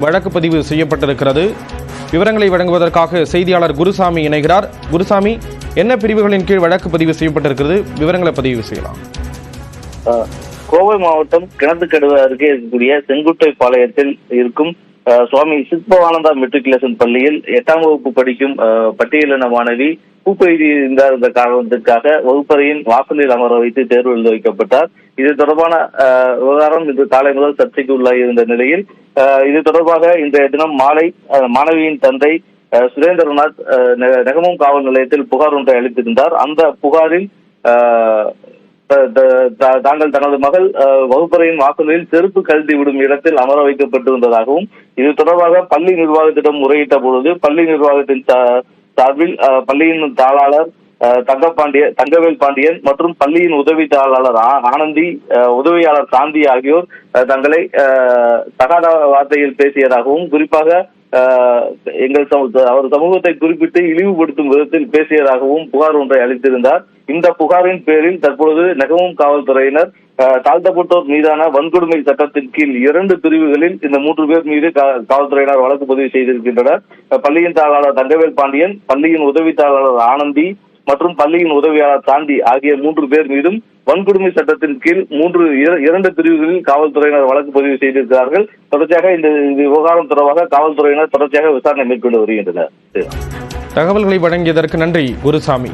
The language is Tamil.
வழக்கு பதிவு செய்யப்பட்டிருக்கிறது. விவரங்களை வழங்குவதற்காக செய்தியாளர் குருசாமி இணைகிறார். குருசாமி, என்ன பிரிவுகளின் கீழ் வழக்கு பதிவு செய்யப்பட்டிருக்கிறது? விவரங்களை பதிவு செய்யலாம். கோவை மாவட்டம் கிணத்துக்கடவு அருகே இருக்கக்கூடிய செங்குட்டை பாளையத்தில் இருக்கும் சுவாமி சித்பவானந்தா மெட்ரிகுலேஷன் பள்ளியில் 8ஆம் வகுப்பு படிக்கும் பட்டியலின மாணவி பூப்பெய்திருந்த காரணத்திற்காக வகுப்பறையின் வாசலில் அமர வைத்து தேர்வு எழுத வைக்கப்பட்டார். இது தொடர்பான விவகாரம் இன்று காலை முதல் சர்ச்சைக்கு உள்ளாகி இருந்த நிலையில் இது தொடர்பாக இன்றைய தினம் மாலை மாணவியின் தந்தை சுரேந்திரநாத் நெகமம் காவல் நிலையத்தில் புகார் ஒன்றை அளித்திருந்தார். அந்த புகாரில் தாங்கள் தனது மகள் வகுப்பறையின் வாசலில் செருப்பு கழட்டி விடும் இடத்தில் அமர வைக்கப்பட்டிருந்ததாகவும் இது தொடர்பாக பள்ளி நிர்வாகத்திடம் முறையிட்ட பொழுது பள்ளி நிர்வாகத்தின் சார்பில் பள்ளியின் தாளாளர் தங்கவேல் பாண்டியன் மற்றும் பள்ளியின் உதவி தாளாளர் ஆனந்தி, உதவியாளர் சாந்தி ஆகியோர் தங்களை தகாத வார்த்தையில் பேசியதாகவும் குறிப்பாக அவர் சமூகத்தை குறிப்பிட்டு இழிவுபடுத்தும் விதத்தில் பேசியதாகவும் புகார் ஒன்றை அளித்திருந்தார். இந்த புகாரின் பேரில் தற்பொழுது நெகமம் காவல்துறையினர் தாழ்த்தப்பட்டோர் மீதான வன்கொடுமை சட்டத்தின் கீழ் 2 பிரிவுகளில் இந்த 3 பேர் மீது காவல்துறையினர் வழக்கு பதிவு செய்திருக்கின்றனர். பள்ளியின் தாளாளர் தங்கவேல் பாண்டியன், பள்ளியின் உதவி தாளாளர் ஆனந்தி மற்றும் பள்ளியின் உதவியாளர் சாந்தி ஆகிய 3 பேர் மீதும் வன்கொடுமை சட்டத்தின் கீழ் 2 பிரிவுகளில் காவல்துறையினர் வழக்கு பதிவு செய்திருக்கிறார்கள். தொடர்ச்சியாக இந்த விவகாரம் தொடர்பாக காவல்துறையினர் தொடர்ச்சியாக விசாரணை மேற்கொண்டு வருகின்றனர். தகவல்களை வழங்கியதற்கு நன்றி குருசாமி.